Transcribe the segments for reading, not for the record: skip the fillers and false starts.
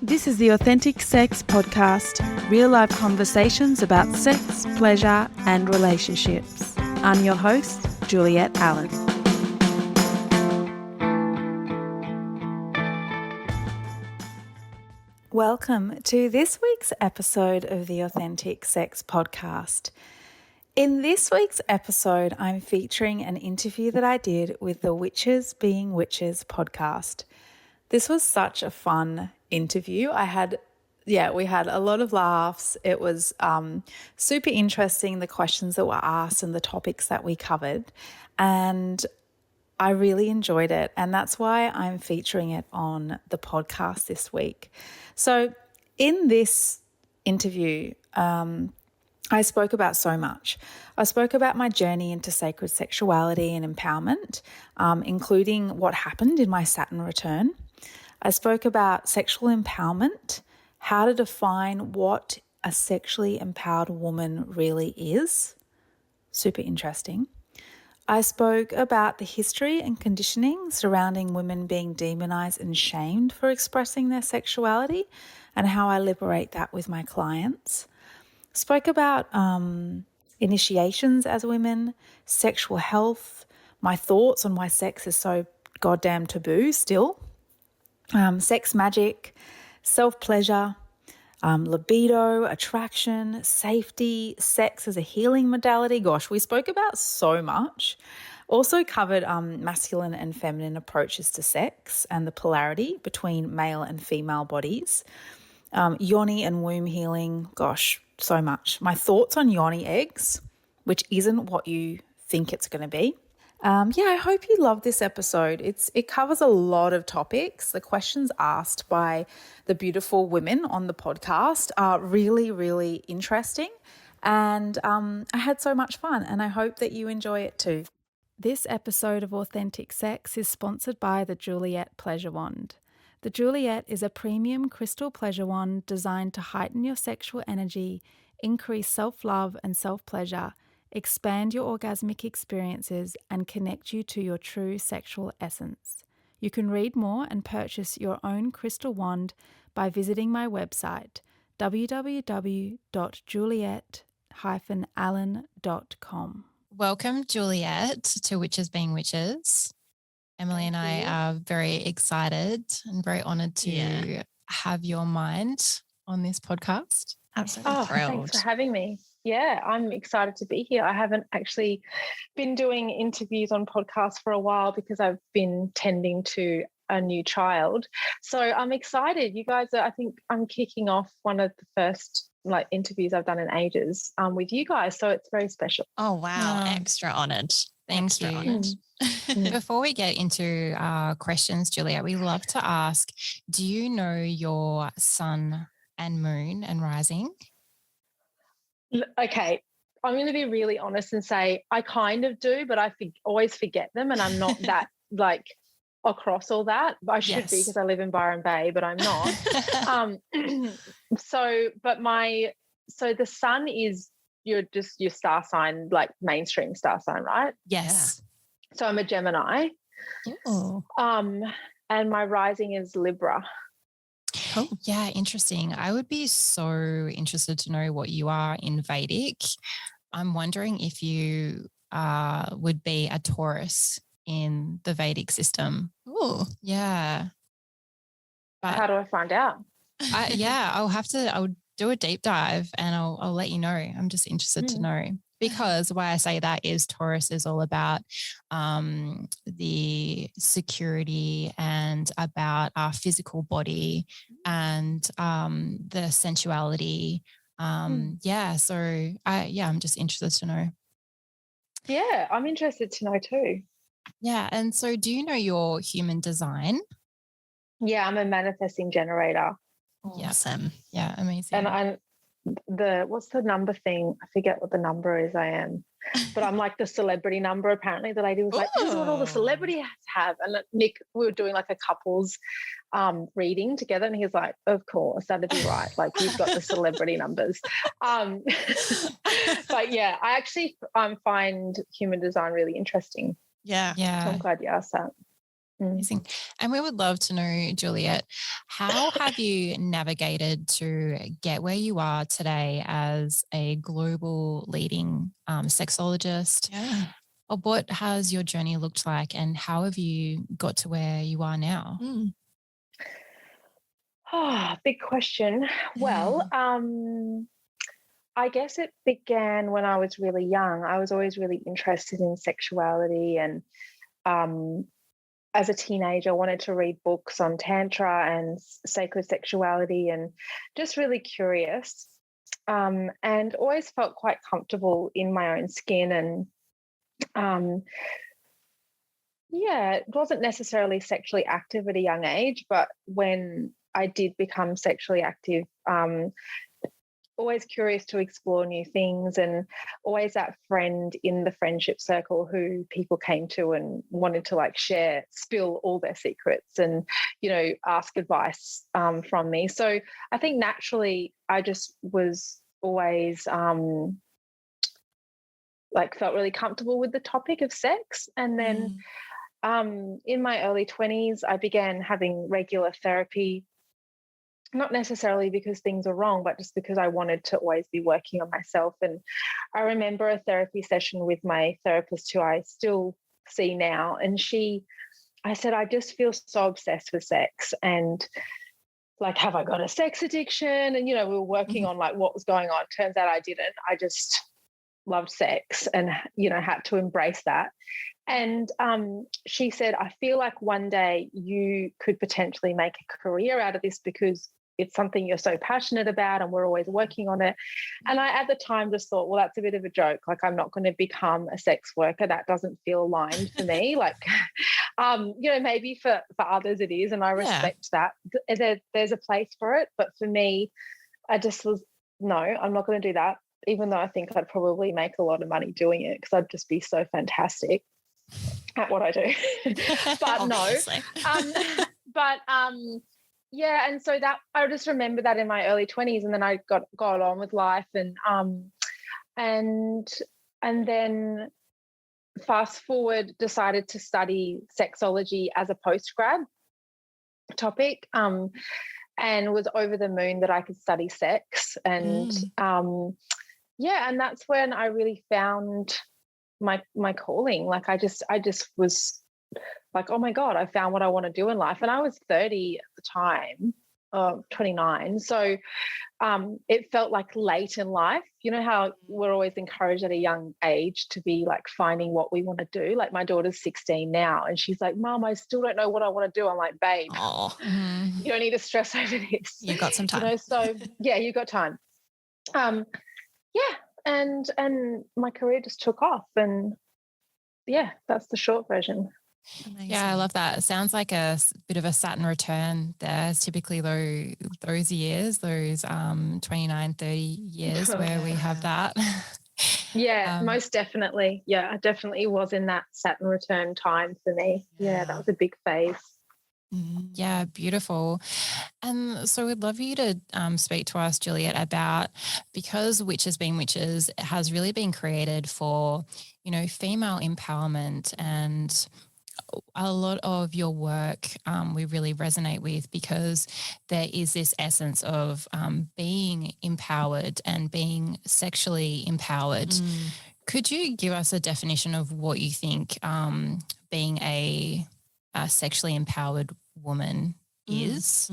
This is the Authentic Sex Podcast, real-life conversations about sex, pleasure and relationships. I'm your host, Juliet Allen. Welcome to this week's episode of the Authentic Sex Podcast. In this week's episode, I'm featuring an interview that I did with the Witches Being Witches podcast. This was such a fun interview. We had a lot of laughs. It was super interesting, the questions that were asked and the topics that we covered. And I really enjoyed it. And that's why I'm featuring it on the podcast this week. So in this interview, I spoke about so much. I spoke about my journey into sacred sexuality and empowerment, including what happened in my Saturn return. I spoke about sexual empowerment, how to define what a sexually empowered woman really is. Super interesting. I spoke about the history and conditioning surrounding women being demonized and shamed for expressing their sexuality and how I liberate that with my clients. Spoke about initiations as women, sexual health, my thoughts on why sex is so goddamn taboo still, sex magic, self-pleasure, libido, attraction, safety, sex as a healing modality. Gosh, we spoke about so much. Also covered masculine and feminine approaches to sex and the polarity between male and female bodies. Yoni and womb healing, gosh, so much. My thoughts on yoni eggs, which isn't what you think it's going to be. I hope you love this episode. It covers a lot of topics. The questions asked by the beautiful women on the podcast are really, really interesting. And I had so much fun, and I hope that you enjoy it too. This episode of Authentic Sex is sponsored by the Juliet Pleasure Wand. The Juliet is a premium crystal pleasure wand designed to heighten your sexual energy, increase self-love and self-pleasure, expand your orgasmic experiences, and connect you to your true sexual essence. You can read more and purchase your own crystal wand by visiting my website, www.juliet-allen.com. Welcome, Juliet, to Witches Being Witches. Emily and I are very excited and very honoured to have your mind on this podcast. Absolutely thrilled. Thanks for having me. Yeah, I'm excited to be here. I haven't actually been doing interviews on podcasts for a while because I've been tending to a new child. So I'm excited. You guys I think I'm kicking off one of the first interviews I've done in ages with you guys. So it's very special. Oh, wow. Extra honoured. Thank you. Honoured. Before we get into questions, Juliet, we love to ask, do you know your sun and moon and rising? Okay, I'm going to be really honest and say I kind of do, but I always forget them, and I'm not that across all that. I should be because I live in Byron Bay, but I'm not. So the sun is your star sign, like mainstream star sign, right? Yes. So I'm a Gemini. Oh. And my rising is Libra. Oh, yeah, interesting. I would be so interested to know what you are in Vedic. I'm wondering if you would be a Taurus in the Vedic system. Oh, yeah. But how do I find out? I'll do a deep dive and I'll let you know. I'm just interested to know. Because why I say that is Taurus is all about the security and about our physical body and the sensuality. I'm just interested to know. Yeah, I'm interested to know too. Yeah, and so do you know your human design? Yeah, I'm a manifesting generator. Awesome. Yeah, amazing. And what's the number thing? I forget what the number is I am. But I'm like the celebrity number. Apparently the lady was like, this is what all the celebrities have. And Nick, we were doing like a couples reading together, and he was like, of course, that'd be right. Like, you've got the celebrity numbers. But yeah, I actually find human design really interesting. Yeah. So I'm glad you asked that. Amazing. And we would love to know, Juliet, how have you navigated to get where you are today as a global leading sexologist? Yeah. Or what has your journey looked like, and how have you got to where you are now? Big question. Well, I guess it began when I was really young. I was always really interested in sexuality, and as a teenager, I wanted to read books on Tantra and sacred sexuality, and just really curious, and always felt quite comfortable in my own skin. And it wasn't necessarily sexually active at a young age, but when I did become sexually active, always curious to explore new things, and always that friend in the friendship circle who people came to and wanted to spill all their secrets and, ask advice from me. So I think naturally I just was always felt really comfortable with the topic of sex. And then in my early 20s, I began having regular therapy, not necessarily because things are wrong, but just because I wanted to always be working on myself. And I remember a therapy session with my therapist, who I still see now. And I said, I just feel so obsessed with sex, and have I got a sex addiction? And, we were working on what was going on. Turns out I didn't. I just loved sex and, had to embrace that. And she said, I feel like one day you could potentially make a career out of this, because it's something you're so passionate about and we're always working on it. And I, at the time, just thought, well, that's a bit of a joke. I'm not going to become a sex worker. That doesn't feel aligned for me. Maybe for others it is. And I respect that. There's a place for it. But for me, I just was, no, I'm not going to do that, even though I think I'd probably make a lot of money doing it, because I'd just be so fantastic at what I do. But no. And so that I just remember that in my early 20s, and then I got on with life, and then fast forward, decided to study sexology as a postgrad topic, and was over the moon that I could study sex. And and that's when I really found my calling. I just was oh my God, I found what I want to do in life. And I was 30 at the time, 29. So it felt late in life. You know how we're always encouraged at a young age to be finding what we want to do. My daughter's 16 now, and she's like, Mom, I still don't know what I want to do. I'm like, babe, you don't need to stress over this. You've got some time. So you got time. And my career just took off, and that's the short version. Amazing. Yeah, I love that. It sounds like a bit of a Saturn return there. It's typically those years, those 29, 30 years where we have that. Most definitely. Yeah, I definitely was in that Saturn return time for me. Yeah, that was a big phase. Yeah, beautiful. And so we'd love you to speak to us, Juliet, about, because Witches Being Witches has really been created for, female empowerment, and a lot of your work we really resonate with, because there is this essence of being empowered and being sexually empowered. Could you give us a definition of what you think being a sexually empowered woman is?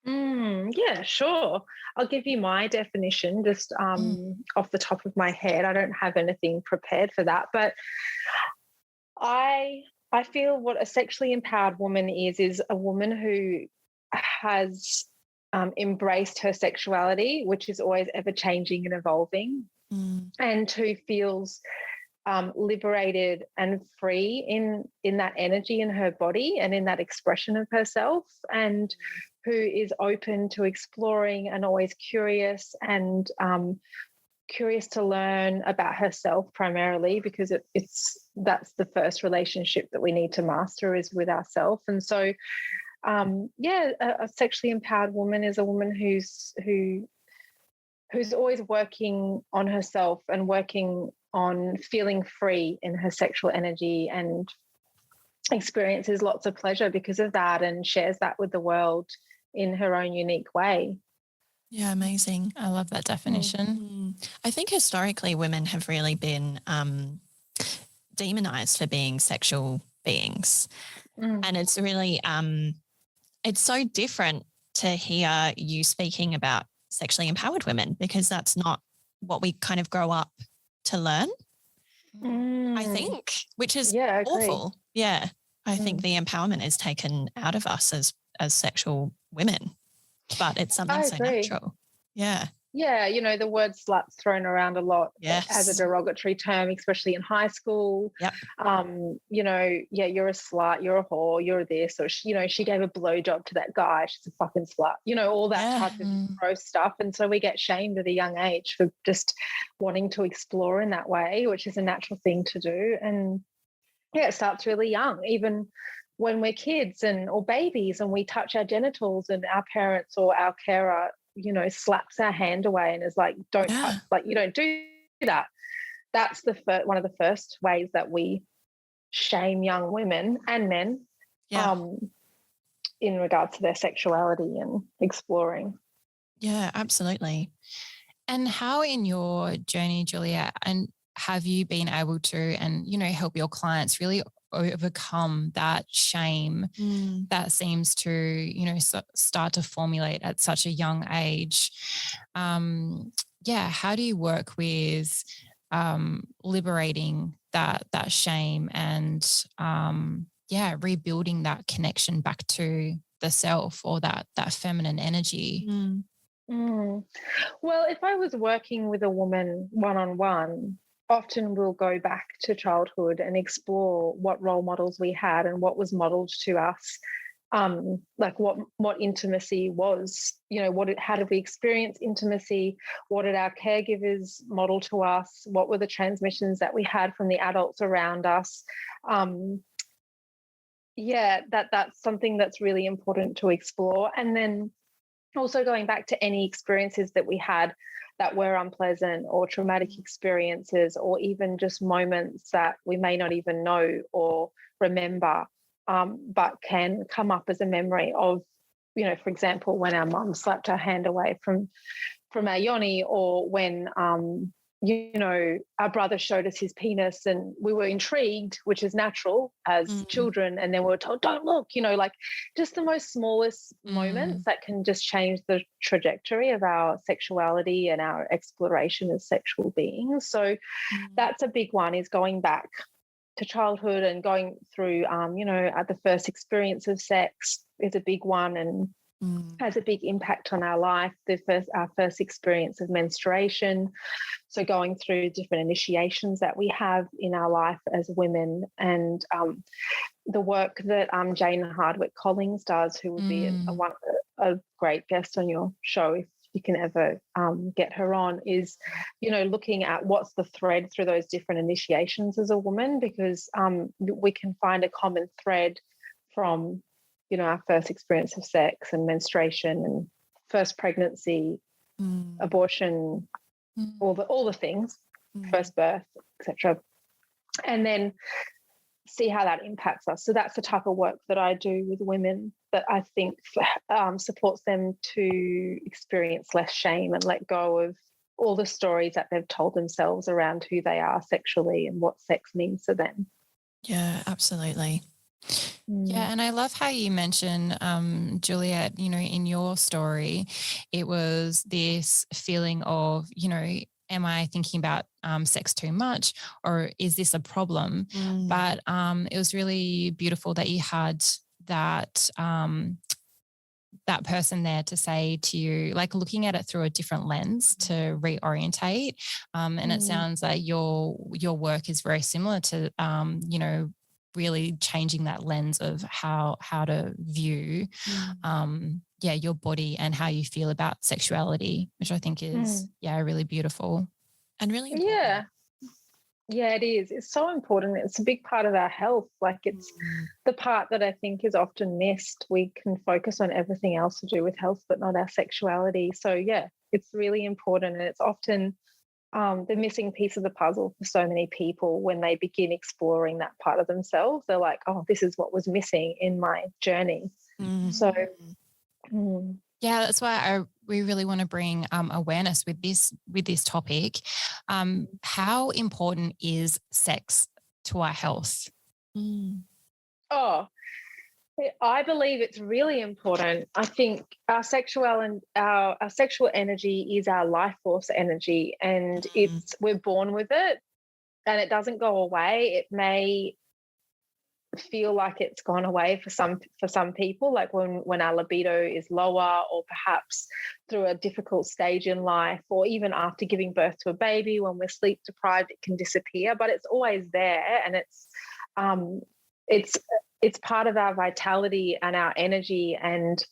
Yeah, sure. I'll give you my definition just off the top of my head. I don't have anything prepared for that, but I feel what a sexually empowered woman is a woman who has embraced her sexuality, which is always ever changing and evolving, and who feels liberated and free in that energy in her body and in that expression of herself, and who is open to exploring and always curious, and curious to learn about herself primarily, because that's the first relationship that we need to master, is with ourselves. And so a sexually empowered woman is a woman who's always working on herself and working on feeling free in her sexual energy, and experiences lots of pleasure because of that and shares that with the world in her own unique way. Yeah, amazing. I love that definition. I think historically women have really been demonized for being sexual beings. And it's really, it's so different to hear you speaking about sexually empowered women, because that's not what we kind of grow up to learn, I think, which is awful. Yeah. I think the empowerment is taken out of us as sexual women, but it's something so natural. Yeah. Yeah, you know, the word slut's thrown around a lot as a derogatory term, especially in high school. Yep. You know, yeah, you're a slut, you're a whore, you're this, or you know, she gave a blowjob to that guy, she's a fucking slut. You know, all that type of gross stuff. And so we get shamed at a young age for just wanting to explore in that way, which is a natural thing to do. And yeah, it starts really young, even when we're kids or babies and we touch our genitals and our parents or our carer, you know, slaps our hand away and is like, don't touch, like, you don't do that. That's one of the first ways that we shame young women and men in regards to their sexuality and exploring. Yeah, absolutely. And how in your journey, Juliet, and have you been able to, and, you know, help your clients really overcome that shame that seems to, you know, start to formulate at such a young age? How do you work with liberating that shame and rebuilding that connection back to the self or that feminine energy? Well, if I was working with a woman one-on-one, often we'll go back to childhood and explore what role models we had and what was modeled to us, like what intimacy was, you know, how did we experience intimacy? What did our caregivers model to us? What were the transmissions that we had from the adults around us? That's something that's really important to explore. And then also going back to any experiences that we had that were unpleasant or traumatic experiences, or even just moments that we may not even know or remember, but can come up as a memory of, you know, for example, when our mum slapped our hand away from our yoni, or when, you know, our brother showed us his penis and we were intrigued, which is natural as children, and then we were told, don't look, you know, like just the most smallest moments that can just change the trajectory of our sexuality and our exploration as sexual beings. So that's a big one, is going back to childhood and going through, you know, at the first experience of sex is a big one and has a big impact on our life. Our first experience of menstruation. So going through different initiations that we have in our life as women, and the work that Jane Hardwick Collins does, who would be a great guest on your show if you can ever get her on, is, you know, looking at what's the thread through those different initiations as a woman, because we can find a common thread from, you know, our first experience of sex and menstruation and first pregnancy, abortion, all the things, first birth, etc. And then see how that impacts us. So that's the type of work that I do with women that I think supports them to experience less shame and let go of all the stories that they've told themselves around who they are sexually and what sex means to them. Yeah, absolutely. Yeah, and I love how you mention, Juliet, you know, in your story, it was this feeling of, you know, am I thinking about sex too much, or is this a problem? But it was really beautiful that you had that that person there to say to you, like looking at it through a different lens to reorientate. And it sounds like your work is very similar to, you know, really changing that lens of how to view your body and how you feel about sexuality, which I think is really beautiful and really important. Yeah, it is. It's so important. It's a big part of our health. Like it's the part that I think is often missed. We can focus on everything else to do with health, but not our sexuality. So yeah, it's really important, and it's often the missing piece of the puzzle for so many people when they begin exploring that part of themselves. They're like, oh, this is what was missing in my journey. So yeah, that's why we really want to bring awareness with this topic. How important is sex to our health? Oh, I believe it's really important. I think our sexual energy is our life force energy, and we're born with it, and it doesn't go away. It may feel like it's gone away for some people, like when our libido is lower, or perhaps through a difficult stage in life, or even after giving birth to a baby, when we're sleep deprived, it can disappear, but it's always there, and it's part of our vitality and our energy. And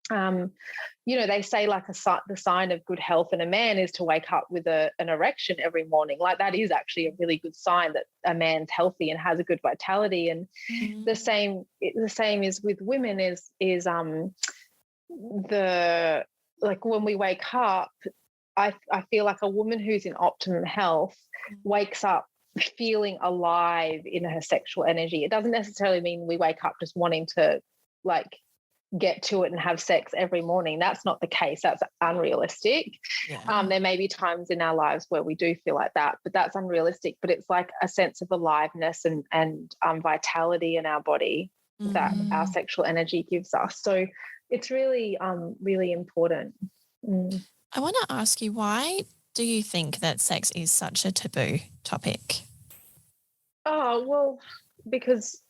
they say like the sign of good health in a man is to wake up with an erection every morning. Like that is actually a really good sign that a man's healthy and has a good vitality. And the same is with women is like when we wake up, I feel like a woman who's in optimum health wakes up feeling alive in her sexual energy. It doesn't necessarily mean we wake up just wanting to like get to it and have sex every morning. That's not the case. That's unrealistic. There may be times in our lives where we do feel like that, but that's unrealistic. But it's like a sense of aliveness and vitality in our body that our sexual energy gives us. So it's really really important. I want to ask you, why do you think that sex is such a taboo topic? Oh, well, because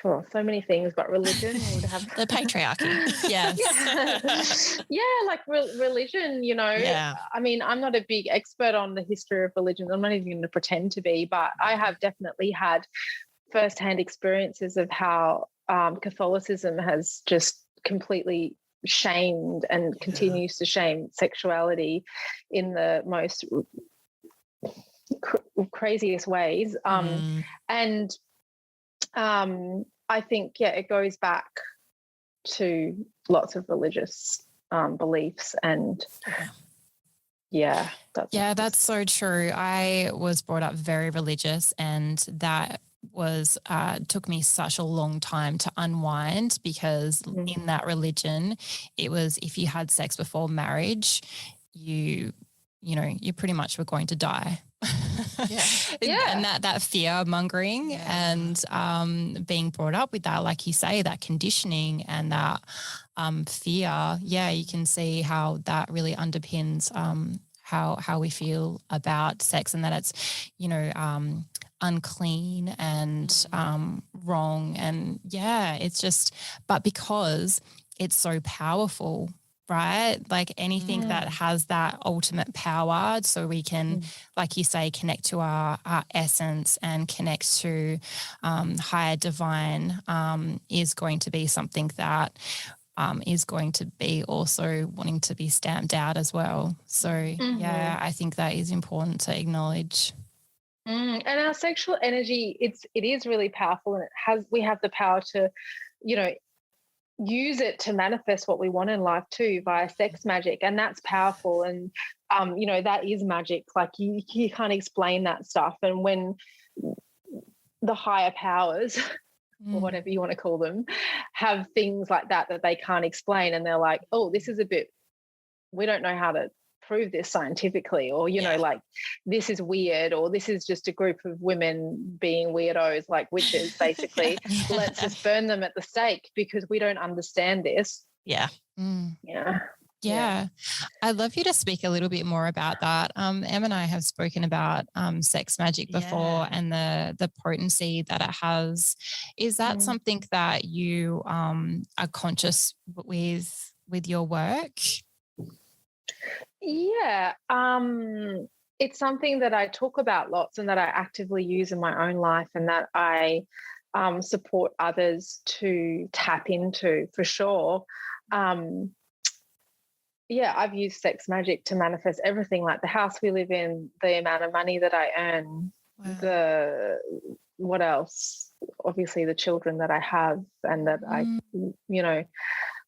so many things, but religion would have the patriarchy. Yes. Like religion, I mean, I'm not a big expert on the history of religions. I'm not even going to pretend to be, but I have definitely had firsthand experiences of how Catholicism has just completely shamed and continues to shame sexuality in the most craziest ways. And I think, it goes back to lots of religious beliefs. And that's so true. I was brought up very religious, and that was took me such a long time to unwind, because in that religion, it was if you had sex before marriage, you pretty much were going to die. And that fear mongering and being brought up with that, like you say, that conditioning and that fear, you can see how that really underpins how we feel about sex, and that it's unclean and wrong, and it's just, but because it's so powerful, right? Like anything that has that ultimate power, so we can, like you say, connect to our essence and connect to higher divine, is going to be something that is going to be also wanting to be stamped out as well. So I think that is important to acknowledge. And our sexual energy, it is really powerful, and we have the power to, use it to manifest what we want in life too, via sex magic, and that's powerful. And that is magic. Like you can't explain that stuff. And when the higher powers, or whatever you want to call them, have things like that they can't explain, and they're like, oh, this is we don't know how to prove this scientifically, or like this is weird, or this is just a group of women being weirdos, like witches basically. Let's just burn them at the stake because we don't understand this. I'd love you to speak a little bit more about that. Em and I have spoken about sex magic before, and the potency that it has. Is that something that you are conscious with your work? It's something that I talk about lots, and that I actively use in my own life, and that I support others to tap into, for sure. I've used sex magic to manifest everything, like the house we live in, the amount of money that I earn, what else? Obviously the children that I have, and that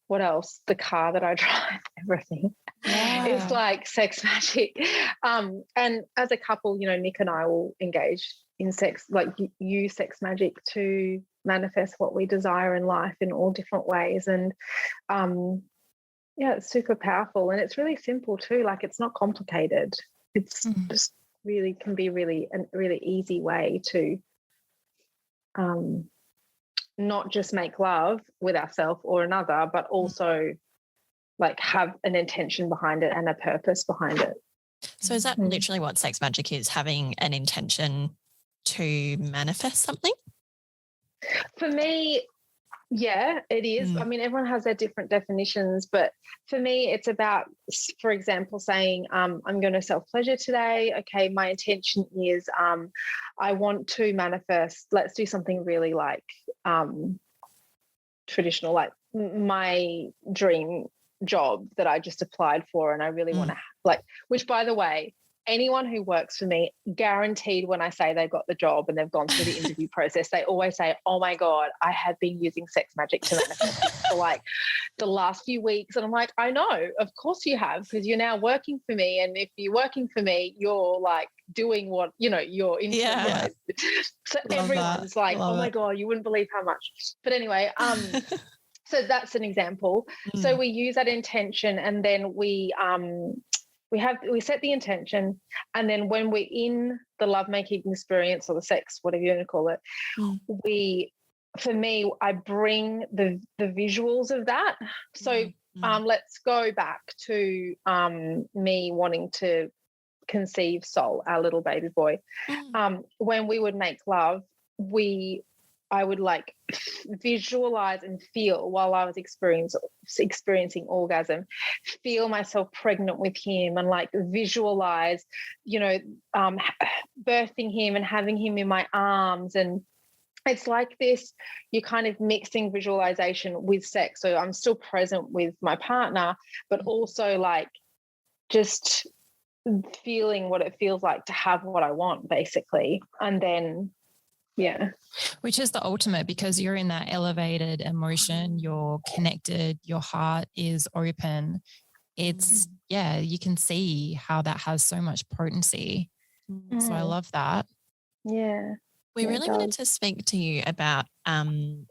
what else? The car that I drive, everything. Yeah. It's like sex magic. And as a couple, Nick and I will engage in sex, like use sex magic to manifest what we desire in life in all different ways. And it's super powerful, and it's really simple too. Like, it's not complicated. It's just really can be a really easy way to not just make love with ourselves or another, but also like have an intention behind it and a purpose behind it. So is that literally what sex magic is, having an intention to manifest something? For me, yeah, it is. I mean, everyone has their different definitions, but for me, it's about, for example, saying, I'm going to self-pleasure today. Okay, my intention is I want to manifest, let's do something really like traditional, like my dream job that I just applied for and I really want to, like, which, by the way, anyone who works for me, guaranteed when I say they've got the job and they've gone through the interview process, they always say, oh my God, I have been using sex magic to manifest this for like the last few weeks. And I'm like, I know, of course you have, because you're now working for me. And if you're working for me, you're like doing what, you're in. Yeah. So Love everyone's that. like, Love oh my it. God, you wouldn't believe how much. But anyway, so that's an example. So we use that intention, and then we set the intention, and then when we're in the lovemaking experience or the sex, whatever you want to call it, for me, I bring the visuals of that. So let's go back to me wanting to conceive Sol, our little baby boy. When we would make love, I would like visualize and feel, while I was experiencing orgasm, feel myself pregnant with him, and like visualize, birthing him and having him in my arms. And it's like this, you're kind of mixing visualization with sex. So I'm still present with my partner, but also like just feeling what it feels like to have what I want, basically. And then which is the ultimate, because you're in that elevated emotion, you're connected, your heart is open. It's you can see how that has so much potency. So I love that. Yeah. We really wanted to speak to you about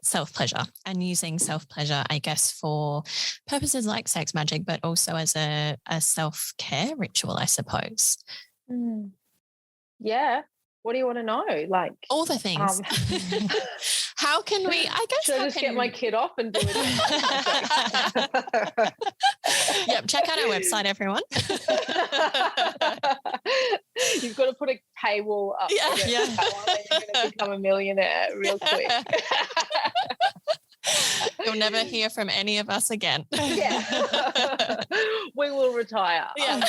self-pleasure and using self-pleasure, I guess, for purposes like sex magic, but also as a self-care ritual, I suppose. Yeah. What do you want to know? Like all the things. How can we, I guess, should I just get my kid off and do it? Yep. Check out our website, everyone. You've got to put a paywall up. Yeah. You're going to become a millionaire real quick. You'll never hear from any of us again. Yeah. We will retire. Yeah.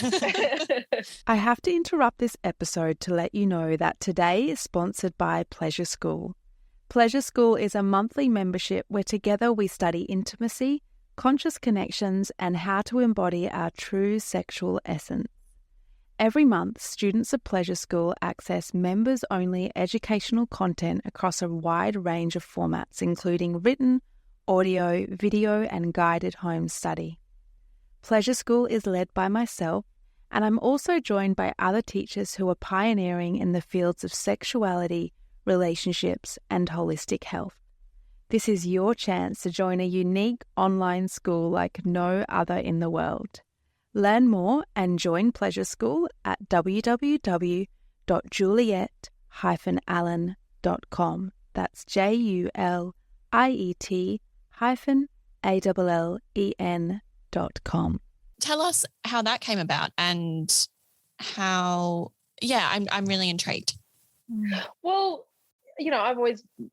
I have to interrupt this episode to let you know that today is sponsored by Pleasure School. Pleasure School is a monthly membership where together we study intimacy, conscious connections, and how to embody our true sexual essence. Every month, students of Pleasure School access members-only educational content across a wide range of formats, including written, audio, video, and guided home study. Pleasure School is led by myself, and I'm also joined by other teachers who are pioneering in the fields of sexuality, relationships, and holistic health. This is your chance to join a unique online school like no other in the world. Learn more and join Pleasure School at www.juliet-allen.com. That's JULIET-ALLEN.com. Tell us how that came about and how, I'm really intrigued. Well, I've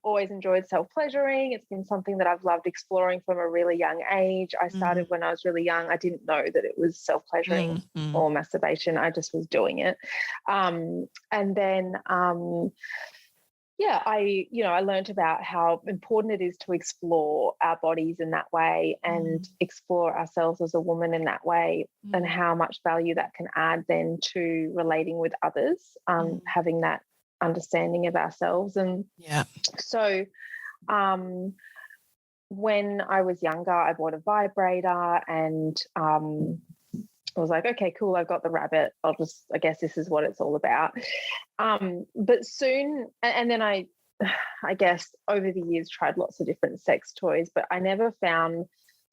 always enjoyed self-pleasuring. It's been something that I've loved exploring from a really young age. I started when I was really young. I didn't know that it was self-pleasuring or masturbation. I just was doing it. And then, I learned about how important it is to explore our bodies in that way and explore ourselves as a woman in that way, and how much value that can add then to relating with others, having that understanding of ourselves. And so when I was younger, I bought a vibrator and I was like, okay, cool, I've got the rabbit. I guess this is what it's all about. But soon, and then I guess over the years tried lots of different sex toys, but I never found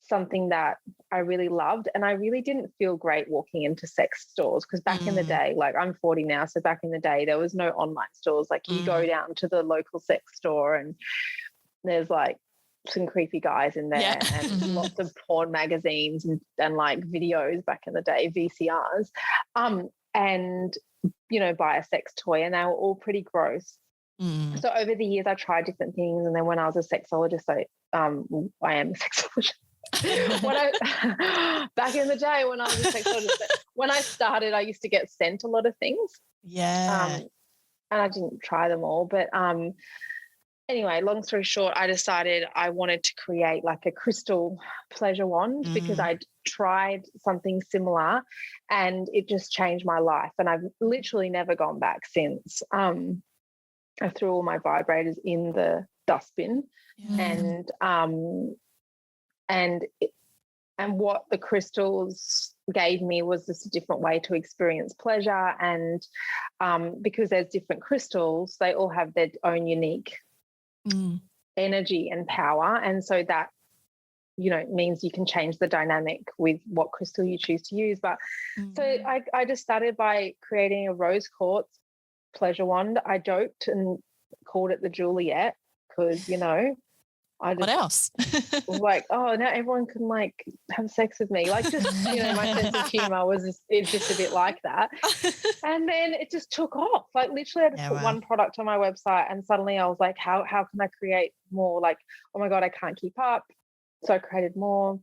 something that I really loved. And I really didn't feel great walking into sex stores because back in the day, like I'm 40 now, so back in the day, there was no online stores. Like you go down to the local sex store and there's like some creepy guys in there and lots of porn magazines and like videos back in the day, VCRs, and, you know, buy a sex toy, and they were all pretty gross. So over the years, I tried different things. And then when I was a sexologist, I am a sexologist. Back in the day when I was a sexologist, when I started, I used to get sent a lot of things. Yeah. And I didn't try them all. But anyway, long story short, I decided I wanted to create like a crystal pleasure wand because I'd tried something similar and it just changed my life. And I've literally never gone back since. I threw all my vibrators in the dustbin and what the crystals gave me was just a different way to experience pleasure. And because there's different crystals, they all have their own unique energy and power. And so that, you know, means you can change the dynamic with what crystal you choose to use. But so I just started by creating a rose quartz pleasure wand. I joked and called it the Juliet because, you know, I just what else? was like, oh, now everyone can like have sex with me. Like just, you know, my sense of humor was just a bit like that. And then it just took off. Like literally I just put one product on my website and suddenly I was like, how can I create more? Like, oh my God, I can't keep up. So I created more.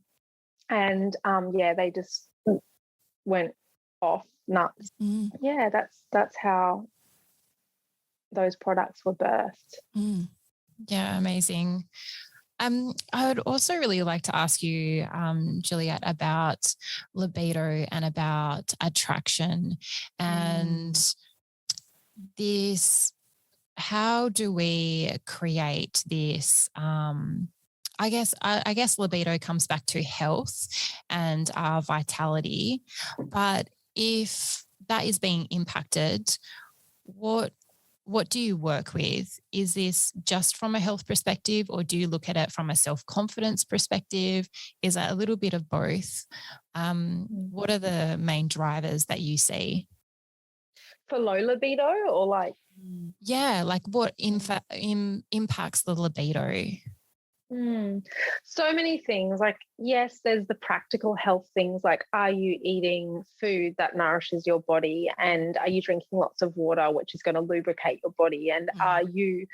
And they just went off nuts. Yeah, that's how those products were birthed. Yeah, amazing. I would also really like to ask you, Juliet, about libido and about attraction and this. How do we create this? I guess libido comes back to health and our vitality, but if that is being impacted, what do you work with? Is this just from a health perspective or do you look at it from a self-confidence perspective? Is that a little bit of both? What are the main drivers that you see? For low libido or like? Yeah, like what impacts the libido? So many things. Like, yes, there's the practical health things like, are you eating food that nourishes your body? And are you drinking lots of water, which is going to lubricate your body? And are you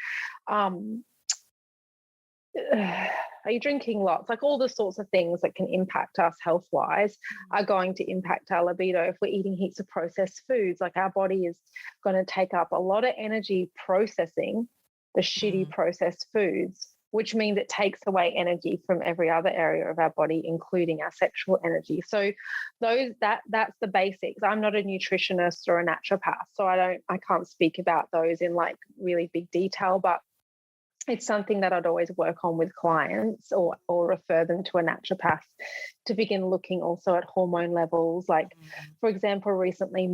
drinking lots? Like all the sorts of things that can impact us health-wise are going to impact our libido. If we're eating heaps of processed foods, like our body is going to take up a lot of energy processing the shitty processed foods, which means it takes away energy from every other area of our body, including our sexual energy. So that's the basics. I'm not a nutritionist or a naturopath, so I can't speak about those in like really big detail, but it's something that I'd always work on with clients or refer them to a naturopath to begin looking also at hormone levels. Like, for example, recently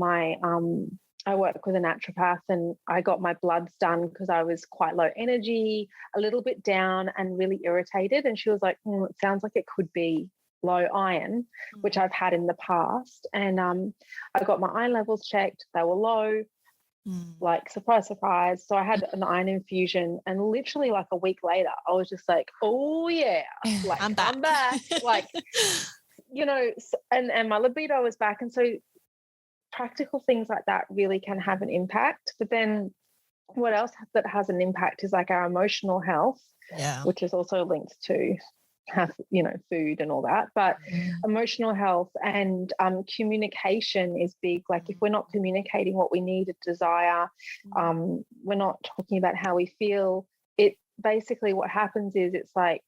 I work with a naturopath and I got my bloods done because I was quite low energy, a little bit down and really irritated. And she was like, it sounds like it could be low iron, which I've had in the past. And I got my iron levels checked. They were low, like surprise, surprise. So I had an iron infusion and literally like a week later, I was just like, oh yeah, like I'm back. Like, you know, and my libido was back. And so practical things like that really can have an impact. But then what else that has an impact is like our emotional health, which is also linked to food and all that. But emotional health and communication is big. Like if we're not communicating what we need or desire, we're not talking about how we feel, it basically what happens is it's like,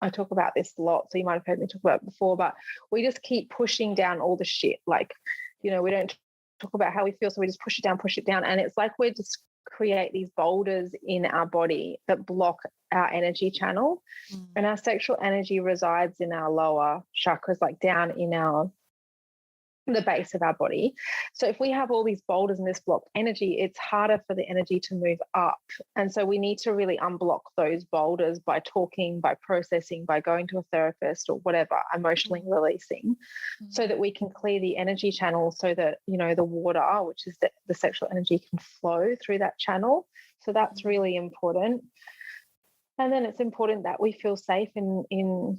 I talk about this a lot, so you might have heard me talk about it before, but we just keep pushing down all the shit. Like, you know, we don't talk about how we feel, so we just push it down. And it's like we're just create these boulders in our body that block our energy channel. And our sexual energy resides in our lower chakras, like down in the base of our body. So if we have all these boulders and this blocked energy, it's harder for the energy to move up. And so we need to really unblock those boulders by talking, by processing, by going to a therapist or whatever, emotionally releasing, so that we can clear the energy channel, so that, you know, the water, which is the sexual energy, can flow through that channel. So that's really important. And then it's important that we feel safe in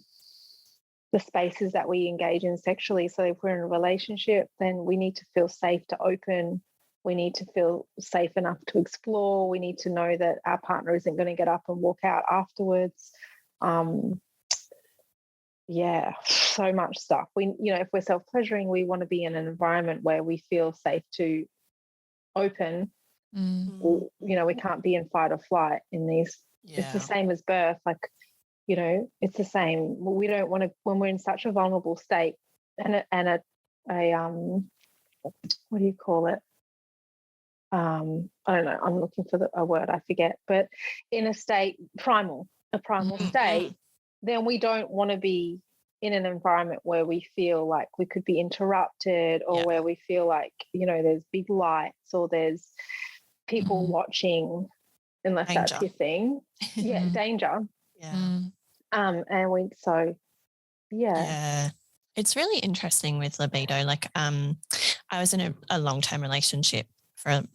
the spaces that we engage in sexually. So if we're in a relationship, then we need to feel safe to open. We need to feel safe enough to explore. We need to know that our partner isn't going to get up and walk out afterwards. Yeah, so much stuff. We, you know, if we're self-pleasuring, we want to be in an environment where we feel safe to open. Or, you know, we can't be in fight or flight in these. Yeah. It's the same as birth. Like, you know, it's the same. We don't want to, when we're in such a vulnerable state and a what do you call it? I don't know. I'm looking for a word. I forget. But in a state, a primal state, then we don't want to be in an environment where we feel like we could be interrupted, or where we feel like, you know, there's big lights or there's people watching, unless danger. That's your thing. Yeah, danger. Yeah. Yeah. It's really interesting with libido. Like, I was in a long-term relationship for a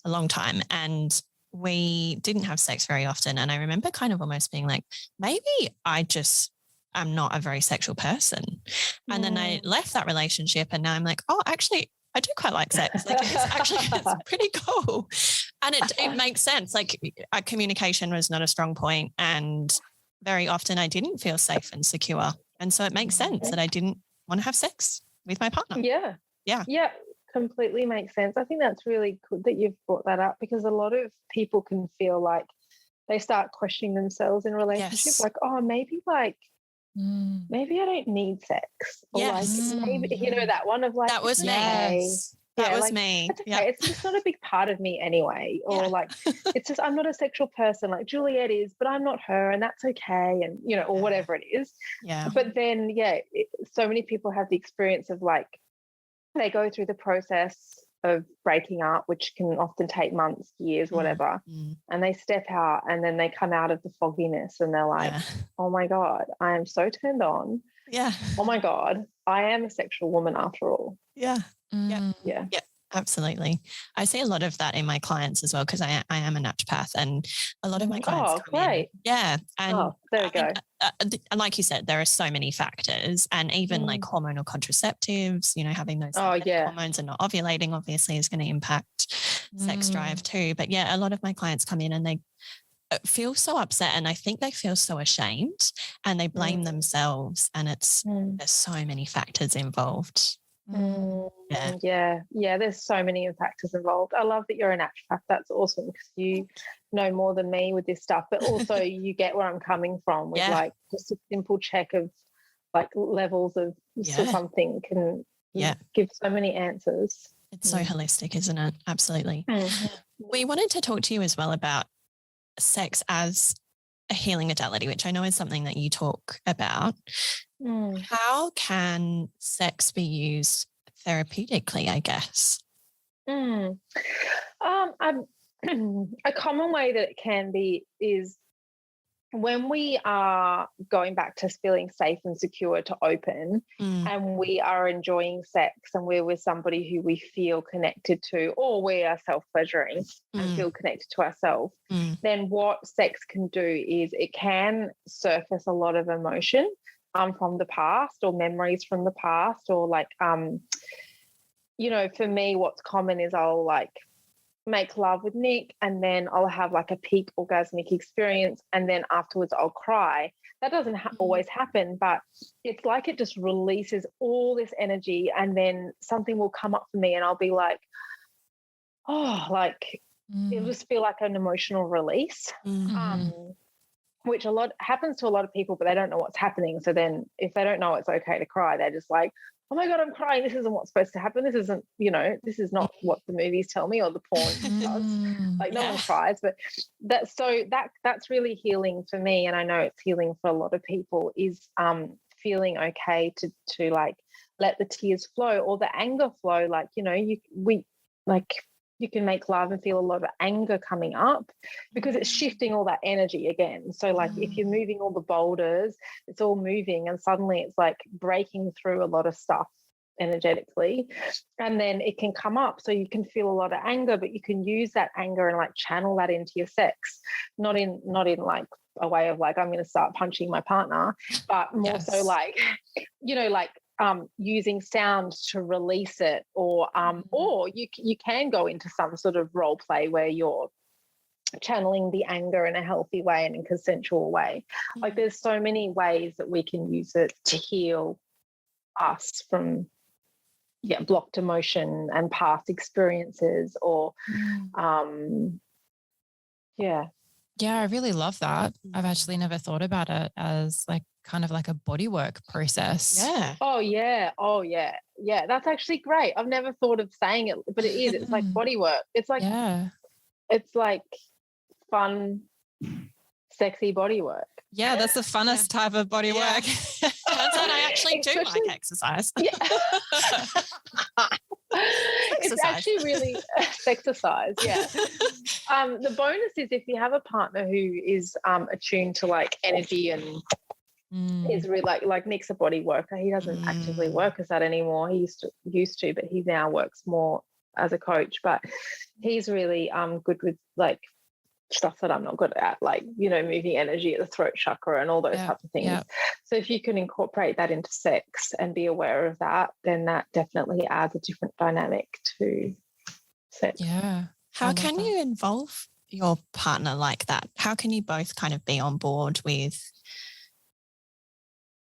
long time, and we didn't have sex very often. And I remember kind of almost being like, maybe I'm not a very sexual person. And then I left that relationship, and now I'm like, oh, actually, I do quite like sex. Like, it's pretty cool. And it makes sense. Like, our communication was not a strong point, and very often I didn't feel safe and secure. And so it makes sense that I didn't want to have sex with my partner. Yeah, completely makes sense. I think that's really good that you've brought that up, because a lot of people can feel like they start questioning themselves in relationships. Like, oh, maybe I don't need sex. Or like, maybe, you know, that one of like, that was me. Yes. That was me. It's okay. It's just not a big part of me anyway. Or like, it's just, I'm not a sexual person. Like Juliet is, but I'm not her, and that's okay. And, you know, or whatever it is. Yeah. But then, so many people have the experience of like, they go through the process of breaking up, which can often take months, years, whatever. And they step out, and then they come out of the fogginess, and they're like, oh my God, I am so turned on. Yeah. Oh my God, I am a sexual woman after all. Yeah. Yeah. Absolutely. I see a lot of that in my clients as well, because I am a naturopath, and a lot of my clients come in. Yeah. And there we go. And like you said, there are so many factors, and even like hormonal contraceptives, you know, having those hormones and not ovulating obviously is going to impact sex drive too. But yeah, a lot of my clients come in and they feel so upset, and I think they feel so ashamed, and they blame themselves, and there's so many factors involved. Yeah, there's so many factors involved. I love that you're a naturopath. That's awesome, because you know more than me with this stuff, but also you get where I'm coming from with like just a simple check of like levels of something can give so many answers. It's so holistic, isn't it? Absolutely. We wanted to talk to you as well about sex as a healing modality, which I know is something that you talk about. How can sex be used therapeutically, I guess? A common way that it can be is when we are going back to feeling safe and secure to open, and we are enjoying sex, and we're with somebody who we feel connected to, or we are self-pleasuring and feel connected to ourselves, then what sex can do is it can surface a lot of emotion from the past, or memories from the past, or like, you know, for me, what's common is I'll like make love with Nick, and then I'll have like a peak orgasmic experience, and then afterwards I'll cry. That doesn't always happen, but it's like it just releases all this energy, and then something will come up for me, and I'll be like, oh, like it'll just feel like an emotional release. which happens to a lot of people, but they don't know what's happening. So then if they don't know it's okay to cry, they're just like, oh my God, I'm crying. This isn't what's supposed to happen. This isn't, this is not what the movies tell me or the porn does. Like no one cries, but that's really healing for me. And I know it's healing for a lot of people, is feeling okay to like let the tears flow or the anger flow. Like, you can make love and feel a lot of anger coming up because it's shifting all that energy again. So like if you're moving all the boulders, it's all moving, and suddenly it's like breaking through a lot of stuff energetically, and then it can come up. So you can feel a lot of anger, but you can use that anger and like channel that into your sex, not in like a way of like, I'm going to start punching my partner, but more so like, using sound to release it, or you can go into some sort of role play where you're channeling the anger in a healthy way and in a consensual way. Like there's so many ways that we can use it to heal us from blocked emotion and past experiences, or I really love that. I've actually never thought about it as like kind of like a bodywork process. Oh yeah that's actually great. I've never thought of saying it, but it is. It's like bodywork. It's like it's like fun, sexy bodywork. Yeah, that's the funnest type of body work. Turns out I actually do like exercise. It's actually really sexercise. The bonus is if you have a partner who is attuned to like energy and is really like Nick's a body worker. He doesn't actively work as that anymore. He used to, but he now works more as a coach. But he's really good with like stuff that I'm not good at, like, moving energy at the throat chakra and all those types of things. So if you can incorporate that into sex and be aware of that, then that definitely adds a different dynamic to sex. How can you involve your partner like that? How can you both kind of be on board with,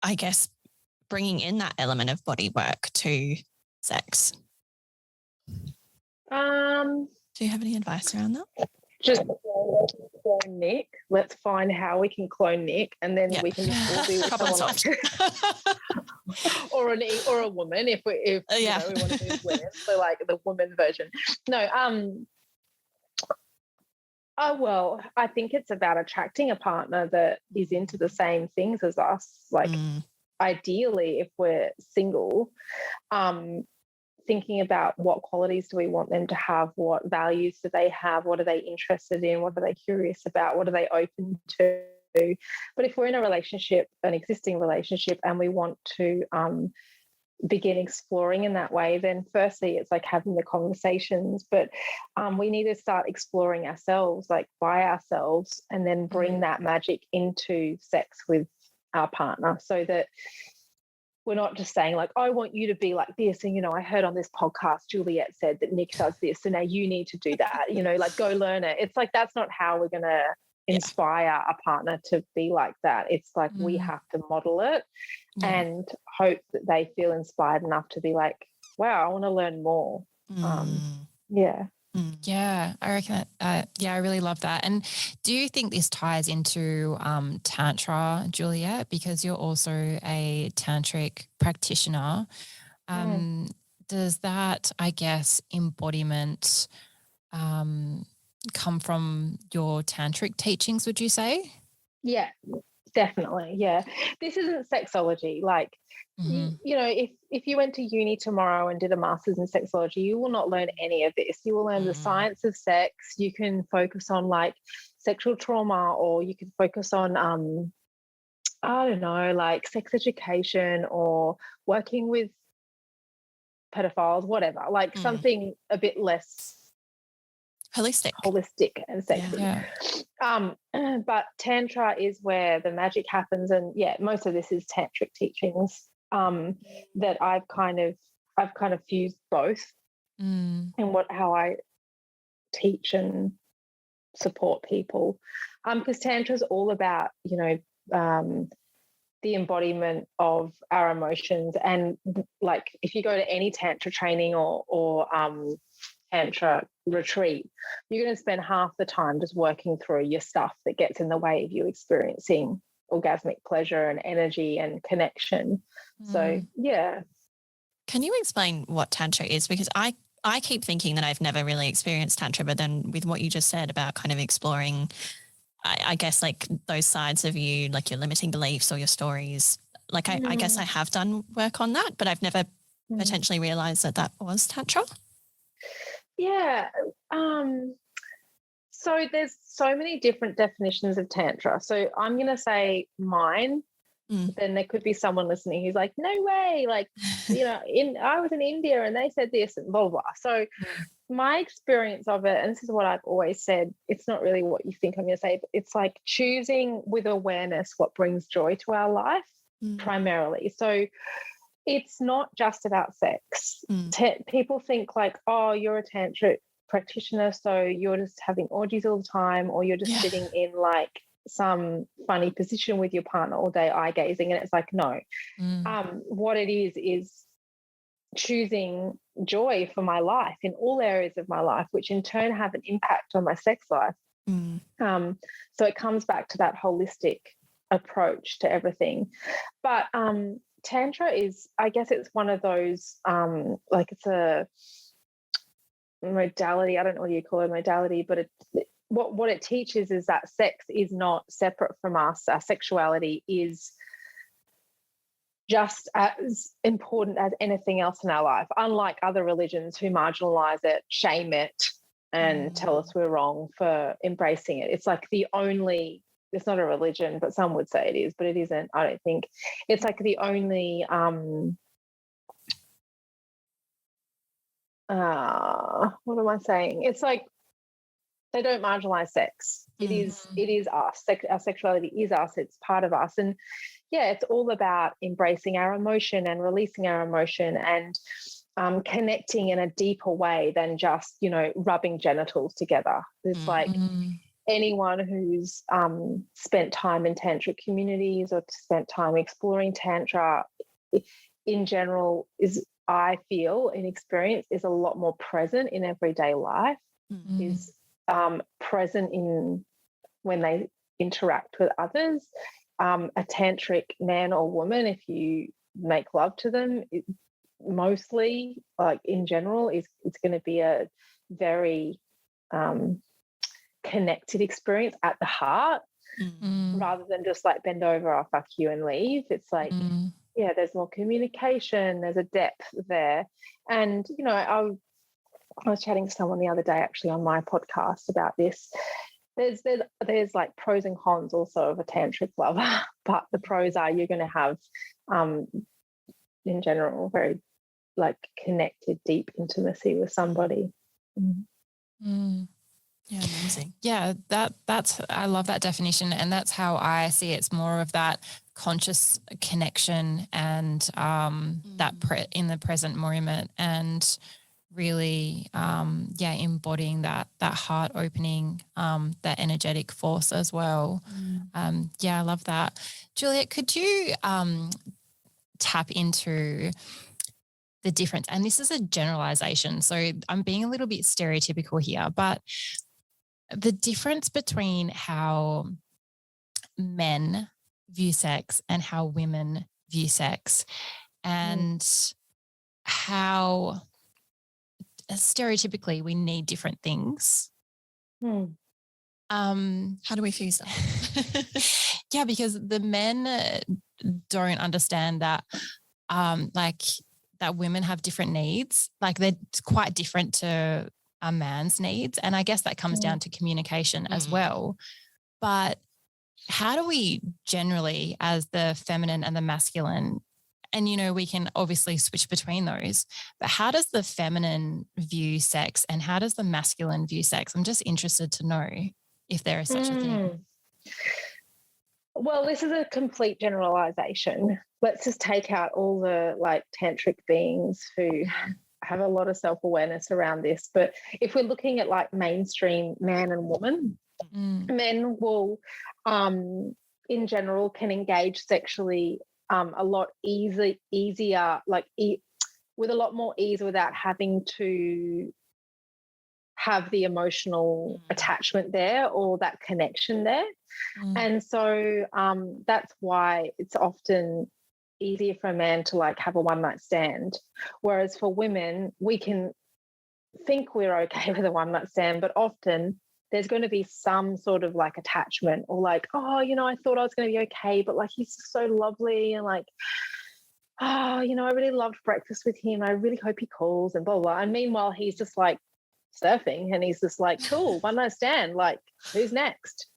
I guess, bringing in that element of body work to sex? Do you have any advice around that? Just clone Nick. Let's find how we can clone Nick, and then we can just all be with someone like or a woman if we want to do women. So like the woman version. No, well, I think it's about attracting a partner that is into the same things as us. Like ideally, if we're single, thinking about what qualities do we want them to have, what values do they have, what are they interested in, what are they curious about, what are they open to. But if we're in a relationship, an existing relationship, and we want to begin exploring in that way, then firstly it's like having the conversations, but we need to start exploring ourselves, like by ourselves, and then bring that magic into sex with our partner, so that we're not just saying like, I want you to be like this. And, I heard on this podcast, Juliet said that Nick does this, so now you need to do that, like go learn it. It's like, that's not how we're going to inspire a partner to be like that. It's like we have to model it and hope that they feel inspired enough to be like, wow, I want to learn more. Yeah, I reckon. I really love that. And do you think this ties into Tantra, Juliet? Because you're also a tantric practitioner. Does that, I guess, embodiment come from your tantric teachings, would you say? Yeah, definitely. Yeah. This isn't sexology. Like, if you went to uni tomorrow and did a master's in sexology, you will not learn any of this. You will learn the science of sex. You can focus on like sexual trauma, or you can focus on, I don't know, like sex education or working with pedophiles, whatever, like something a bit less holistic and sexy. But Tantra is where the magic happens, and most of this is tantric teachings that I've kind of fused both in how I teach and support people, because Tantra is all about the embodiment of our emotions. And like if you go to any Tantra training or Tantra retreat, you're going to spend half the time just working through your stuff that gets in the way of you experiencing orgasmic pleasure and energy and connection. So, yeah. Can you explain what Tantra is? Because I keep thinking that I've never really experienced Tantra, but then with what you just said about kind of exploring, I guess, like those sides of you, like your limiting beliefs or your stories, like I guess I have done work on that, but I've never potentially realized that that was Tantra. Yeah. So there's so many different definitions of Tantra. So I'm going to say mine. Then there could be someone listening who's like, no way, like, you know, I was in India and they said this and blah, blah. So my experience of it, and this is what I've always said, it's not really what you think I'm going to say, but it's like choosing with awareness what brings joy to our life primarily. So it's not just about sex. People think like, oh, you're a tantric practitioner, so you're just having orgies all the time, or you're just sitting in like some funny position with your partner all day eye gazing, and it's like, no. What it is choosing joy for my life in all areas of my life, which in turn have an impact on my sex life. So it comes back to that holistic approach to everything. But Tantra is, I guess it's one of those, like it's a modality. I don't know what you call it, modality, but what it teaches is that sex is not separate from us. Our sexuality is just as important as anything else in our life, unlike other religions who marginalize it, shame it, and tell us we're wrong for embracing it. It's like it's not a religion, but some would say it is, but it isn't, I don't think. It's like the only what am I saying? It's like they don't marginalize sex. It is us. Our sexuality is us. It's part of us. And yeah, it's all about embracing our emotion and releasing our emotion and connecting in a deeper way than just, you know, rubbing genitals together. It's like anyone who's spent time in tantric communities or spent time exploring Tantra in general is, I feel, in experience, is a lot more present in everyday life, is present in when they interact with others. A tantric man or woman, if you make love to them, mostly, like in general, it's going to be a very connected experience at the heart, rather than just like bend over, I'll fuck you and leave. It's like, yeah, there's more communication, there's a depth there. And, you know, I was chatting to someone the other day actually on my podcast about this. There's like pros and cons also of a tantric lover, but the pros are you're going to have, in general, very like connected, deep intimacy with somebody. Yeah, amazing. Yeah, that's I love that definition, and that's how I see it. It's more of that conscious connection and that in the present moment, and really embodying that heart opening, that energetic force as well. I love that. Juliet, could you tap into the difference? And this is a generalization, so I'm being a little bit stereotypical here, but the difference between how men view sex and how women view sex, and how stereotypically we need different things. How do we fuse that? Yeah, because the men don't understand that like that women have different needs, like they're quite different to a man's needs, and I guess that comes down to communication as well. But how do we generally, as the feminine and the masculine, and you know, we can obviously switch between those, but how does the feminine view sex and how does the masculine view sex? I'm just interested to know if there is such a thing. Well, this is a complete generalization. Let's just take out all the like tantric beings who have a lot of self-awareness around this. But if we're looking at like mainstream man and woman, men will, in general, can engage sexually a lot easier, like with a lot more ease without having to have the emotional attachment there or that connection there. And so that's why it's often easier for a man to like have a one night stand, whereas for women we can think we're okay with a one night stand, but often there's going to be some sort of like attachment or like, oh, you know, I thought I was going to be okay, but like he's so lovely and like, oh, you know, I really loved breakfast with him. I really hope he calls and blah, blah. And meanwhile, he's just like surfing and he's just like, cool, one night stand. Like, who's next?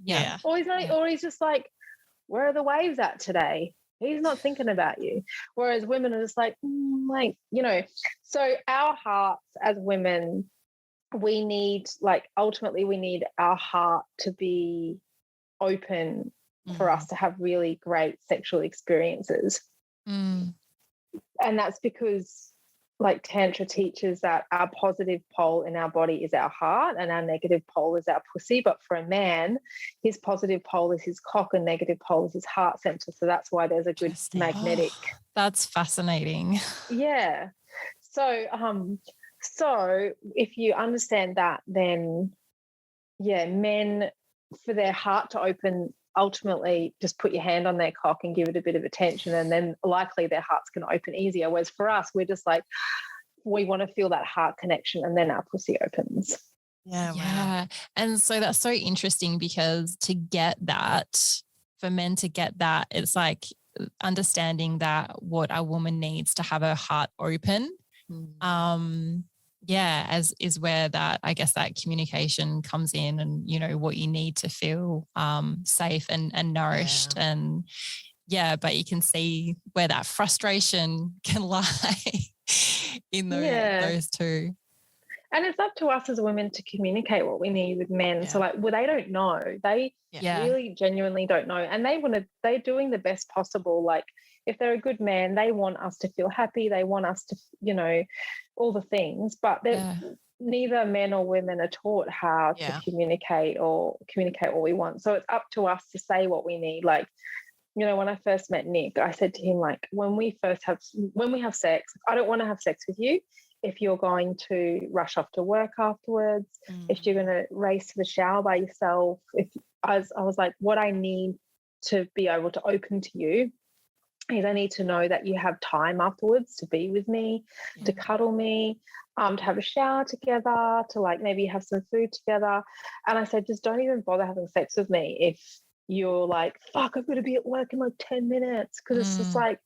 Yeah. Or he's not, or he's just like, where are the waves at today? He's not thinking about you. Whereas women are just like, like, you know, so our hearts as women, we need, like, ultimately we need our heart to be open for us to have really great sexual experiences. And that's because, like, Tantra teaches that our positive pole in our body is our heart and our negative pole is our pussy. But for a man, his positive pole is his cock and negative pole is his heart center. So that's why there's a good magnetic. Oh, that's fascinating. Yeah. So, so if you understand that, then, yeah, men, for their heart to open, ultimately just put your hand on their cock and give it a bit of attention, and then likely their heart's going to open easier. Whereas for us, we're just like, we want to feel that heart connection and then our pussy opens. Yeah. Yeah. And so that's so interesting because to get that, for men to get that, it's like understanding that what a woman needs to have her heart open. Yeah, as is where that, I guess, that communication comes in, and you know what you need to feel safe and nourished, and but you can see where that frustration can lie in those two. And it's up to us as women to communicate what we need with men. So like, well, they don't know. They really genuinely don't know, and they're doing the best possible. Like, if they're a good man, they want us to feel happy. They want us to, you know, all the things, but neither men or women are taught how to communicate or communicate what we want. So it's up to us to say what we need. Like, you know, when I first met Nick, I said to him, like, when we have sex, I don't want to have sex with you if you're going to rush off to work afterwards, if you're going to race to the shower by yourself. If I was like, what I need to be able to open to you is I need to know that you have time afterwards to be with me, to cuddle me, to have a shower together, to like maybe have some food together. And I said, just don't even bother having sex with me if you're like, fuck, I've got to be at work in like 10 minutes. Because it's just like,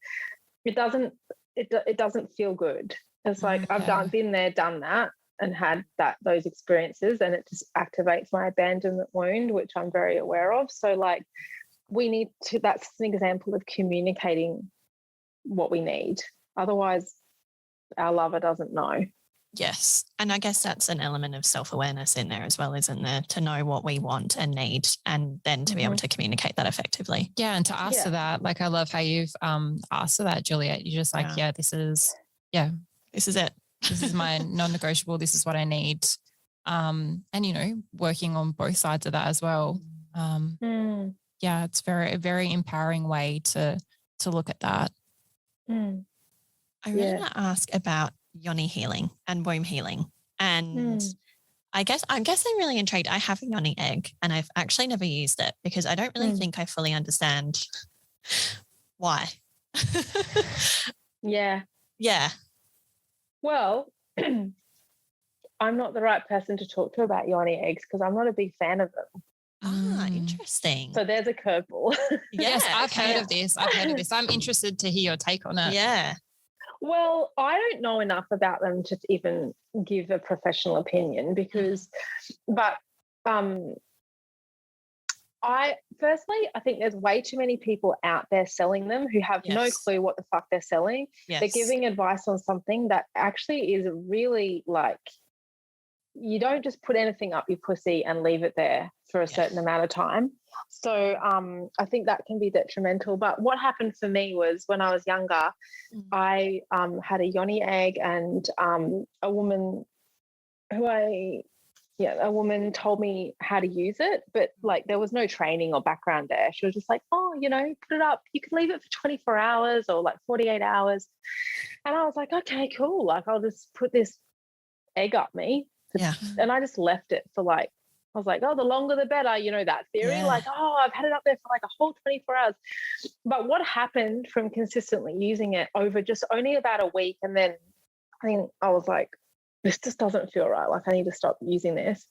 it doesn't feel good. It's like, I've been there, done that, and had those experiences, and it just activates my abandonment wound, which I'm very aware of. So like, we need to, that's an example of communicating what we need. Otherwise, our lover doesn't know. Yes. And I guess that's an element of self-awareness in there as well, isn't there? To know what we want and need, and then to be able to communicate that effectively. Yeah. And to ask for that, like, I love how you've asked for that, Juliet. You're just like, this is it. This is my non-negotiable. This is what I need. And, you know, working on both sides of that as well. Yeah, it's a very empowering way to look at that. I really want to ask about yoni healing and womb healing. And I guess I'm really intrigued. I have a yoni egg and I've actually never used it because I don't really think I fully understand why. Yeah. Well, I'm not the right person to talk to about yoni eggs because I'm not a big fan of them. Interesting. So there's a curveball. Yes, I've heard of this. I'm interested to hear your take on it. Yeah. Well, I don't know enough about them to even give a professional opinion but I think there's way too many people out there selling them who have no clue what the fuck they're selling. They're giving advice on something that actually is really like, you don't just put anything up your pussy and leave it there for a certain amount of time. So I think that can be detrimental. But what happened for me was when I was younger, I had a yoni egg, and a woman told me how to use it, but like there was no training or background there. She was just like, oh, you know, put it up. You can leave it for 24 hours or like 48 hours. And I was like, okay, cool. Like, I'll just put this egg up me. And I just left it for like, I was like, oh, the longer the better, you know, that theory, like, oh, I've had it up there for like a whole 24 hours. But what happened from consistently using it over just only about a week, and then I think I was like, this just doesn't feel right. Like, I need to stop using this.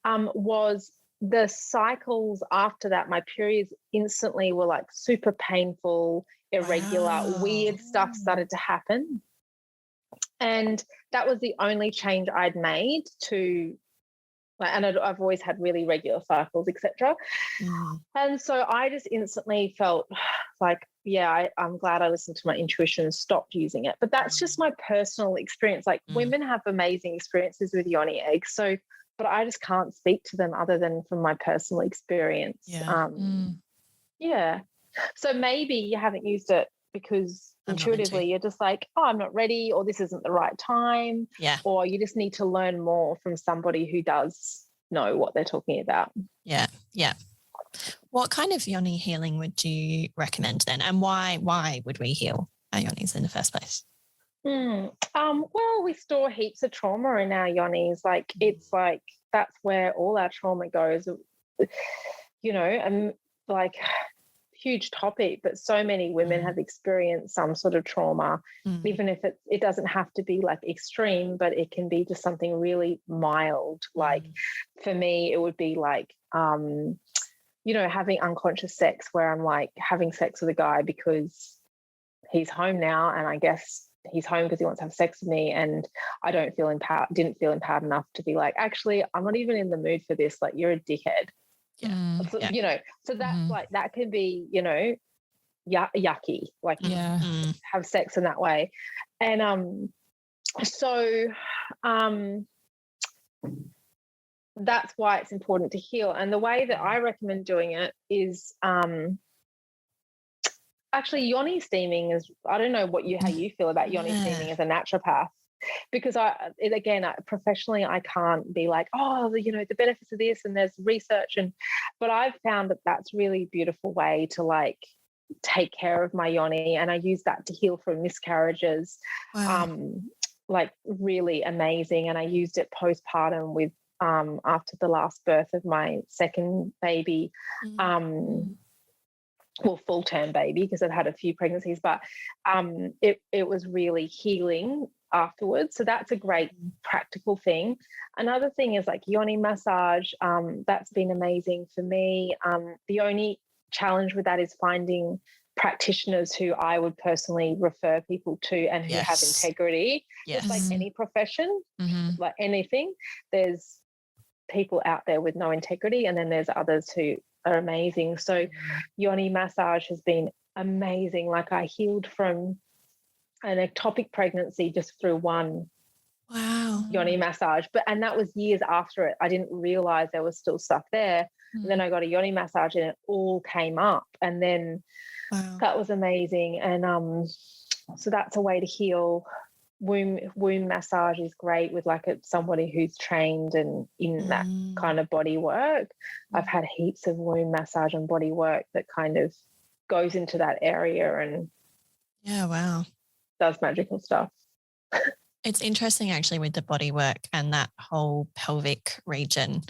Was the cycles after that, my periods instantly were like super painful, irregular, weird stuff started to happen. And that was the only change I'd made to, and I've always had really regular cycles, etc. And so I just instantly felt like, yeah, I'm glad I listened to my intuition and stopped using it. But that's just my personal experience. Like women have amazing experiences with yoni eggs. So, but I just can't speak to them other than from my personal experience. Yeah. So maybe you haven't used it because intuitively you're just like, oh, I'm not ready, or this isn't the right time. Yeah. Or you just need to learn more from somebody who does know what they're talking about. Yeah. Yeah. What kind of yoni healing would you recommend then? And why would we heal our yonis in the first place? Well, we store heaps of trauma in our yonis. Like, it's like, that's where all our trauma goes, you know, and like, huge topic, but so many women have experienced some sort of trauma, even if it doesn't have to be like extreme, but it can be just something really mild. Like for me, it would be like, you know, having unconscious sex where I'm like having sex with a guy because he's home now, and I guess he's home because he wants to have sex with me, and I didn't feel empowered enough to be like, actually, I'm not even in the mood for this. Like, you're a dickhead. So, you know, so that's like, that could be, you know, yucky, like have sex in that way. And so that's why it's important to heal. And the way that I recommend doing it is actually yoni steaming is, I don't know how you feel about yoni steaming as a naturopath. Because professionally, I can't be like, oh, you know, the benefits of this, and there's research, but I've found that that's really beautiful way to like take care of my yoni, and I use that to heal from miscarriages. Like really amazing. And I used it postpartum with after the last birth of my second baby, well, full-term baby, because I've had a few pregnancies, but it was really healing afterwards. So that's a great practical thing. Another thing is like yoni massage. That's been amazing for me. The only challenge with that is finding practitioners who I would personally refer people to and who have integrity. It's like any profession, like anything. There's people out there with no integrity, and then there's others who are amazing. So yoni massage has been amazing. Like, I healed from an ectopic pregnancy just through one yoni massage, and that was years after it. I didn't realize there was still stuff there. And then I got a yoni massage and it all came up, and then that was amazing. And so that's a way to heal. Womb massage is great with like somebody who's trained and in that kind of body work. I've had heaps of womb massage and body work that kind of goes into that area and does magical stuff. It's interesting actually with the body work and that whole pelvic region.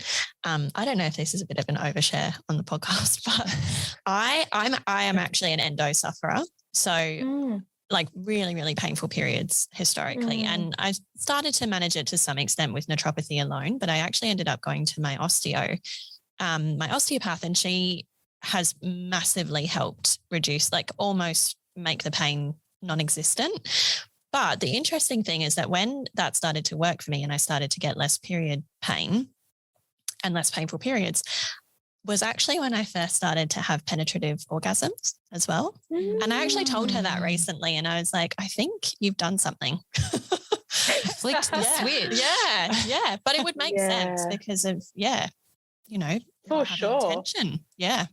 I don't know if this is a bit of an overshare on the podcast, but I am actually an endo sufferer. So like really, really painful periods historically. And I started to manage it to some extent with naturopathy alone, but I actually ended up going to my my osteopath, and she has massively helped reduce, like almost make the pain non-existent. But the interesting thing is that when that started to work for me and I started to get less period pain and less painful periods, was actually when I first started to have penetrative orgasms as well. And I actually told her that recently, and I was like, I think you've done something. Flicked the switch. Yeah. But it would make sense because of, you know, for sure. Tension. Yeah.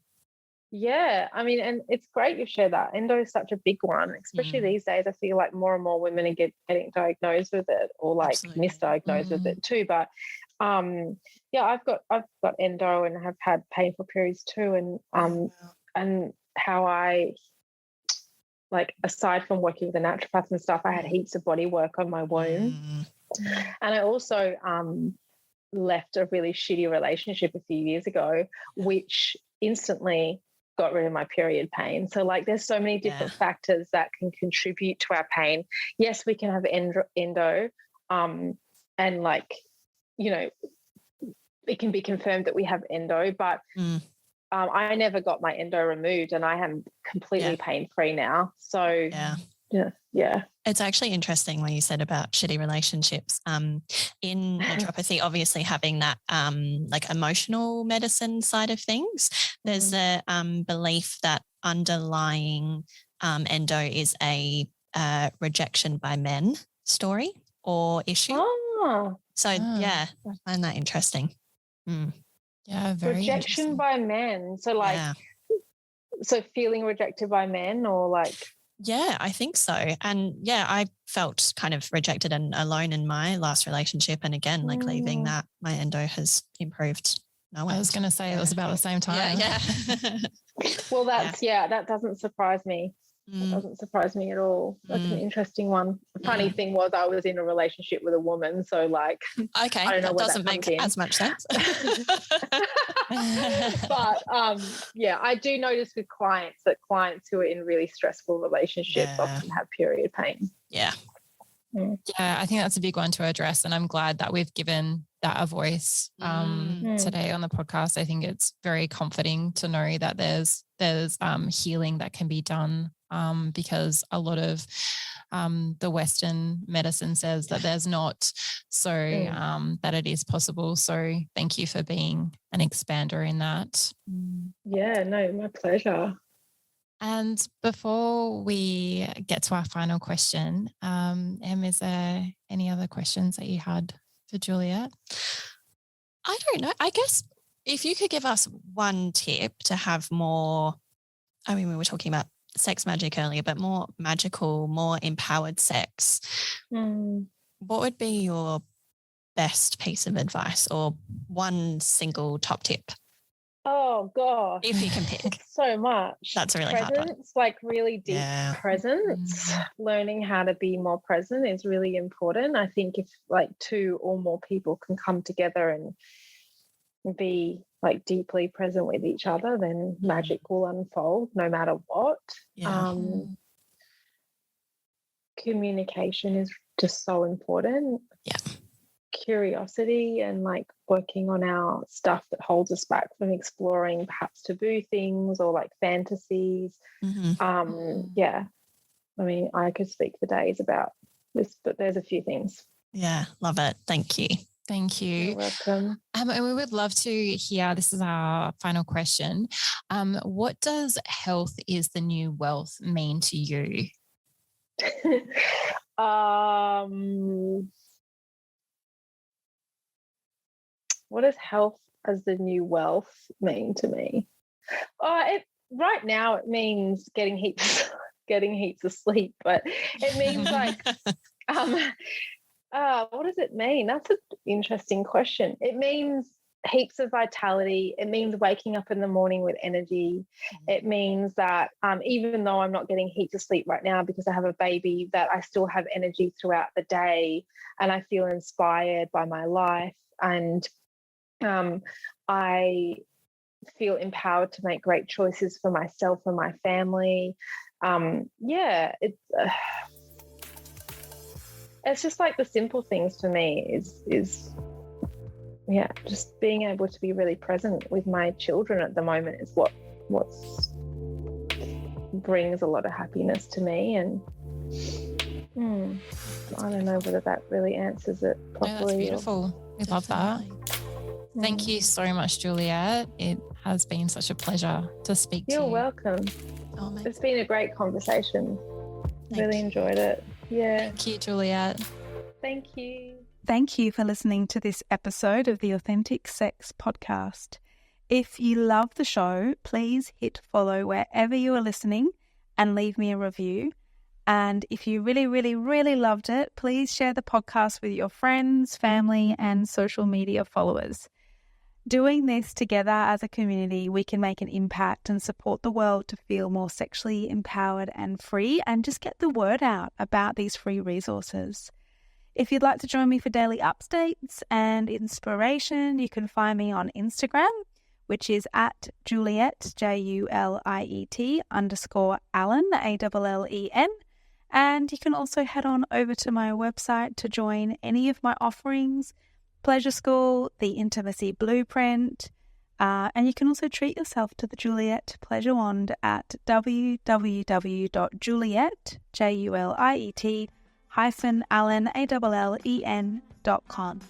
Yeah, I mean, and it's great you've shared that. Endo is such a big one, especially these days. I feel like more and more women are getting diagnosed with it, or like misdiagnosed with it too. But I've got endo and have had painful periods too, and how I, like, aside from working with a naturopath and stuff, I had heaps of body work on my womb, and I also left a really shitty relationship a few years ago, which instantly got rid of my period pain. So like there's so many different factors that can contribute to our pain. Yes, we can have endo, and like, you know, it can be confirmed that we have endo, but I never got my endo removed, and I am completely pain-free now. So yeah. It's actually interesting what you said about shitty relationships. In naturopathy, obviously having that like emotional medicine side of things, there's a belief that underlying endo is a rejection by men story or issue. So yeah, I find that interesting. Yeah, very rejection by men. So like, so feeling rejected by men, or like. Yeah, I think so. And yeah, I felt kind of rejected and alone in my last relationship. And again, like leaving that, my endo has improved. No way. I was going to say it was about the same time. Yeah. Well, that's, that doesn't surprise me. It doesn't surprise me at all. That's an interesting one. The funny thing was I was in a relationship with a woman, so like, okay, I don't know that where doesn't that make comes in. as much sense. But I do notice with clients that clients who are in really stressful relationships often have period pain. Yeah, I think that's a big one to address, and I'm glad that we've given that a voice today on the podcast. I think it's very comforting to know that there's healing that can be done, because a lot of the Western medicine says that there's not, so that it is possible. So thank you for being an expander in that. Yeah, no, my pleasure. And before we get to our final question, Em, is there any other questions that you had for Juliet? I don't know. I guess if you could give us one tip to have more, I mean, we were talking about sex magic earlier, but more magical, more empowered sex, what would be your best piece of advice or one single top tip? Oh gosh, if you can pick. So much. That's a really presence, hard one. like really deep presence. Learning how to be more present is really important. I think if like two or more people can come together and be like deeply present with each other, then magic will unfold no matter what. Communication is just so important. Curiosity and like working on our stuff that holds us back from exploring perhaps taboo things or like fantasies. I mean, I could speak for days about this, but there's a few things. Yeah, love it. Thank you. Thank you. You're welcome. And we would love to hear, this is our final question. What does health is the new wealth mean to you? What does health as the new wealth mean to me? Right now it means getting heaps of sleep, but it means like what does it mean? That's an interesting question. It means heaps of vitality. It means waking up in the morning with energy. It means that even though I'm not getting heaps of sleep right now because I have a baby, that I still have energy throughout the day and I feel inspired by my life, and I feel empowered to make great choices for myself and my family. It's just like the simple things for me is just being able to be really present with my children at the moment is what brings a lot of happiness to me. And I don't know whether that really answers it properly. No, that's beautiful. We love that. Thank you so much, Juliet. It has been such a pleasure to speak to you. You're welcome. It's been a great conversation. Really enjoyed it. Yeah. Thank you, Juliet. Thank you. Thank you for listening to this episode of the Authentic Sex Podcast. If you love the show, please hit follow wherever you are listening and leave me a review. And if you really, really, really loved it, please share the podcast with your friends, family, and social media followers. Doing this together as a community, we can make an impact and support the world to feel more sexually empowered and free, and just get the word out about these free resources. If you'd like to join me for daily updates and inspiration, you can find me on Instagram, which is at Juliet, Juliet _Allen, ALLEN. And you can also head on over to my website to join any of my offerings, Pleasure School, the Intimacy Blueprint, and you can also treat yourself to the Juliet Pleasure Wand at www.juliet, Juliet, -allen, ALLEN.com.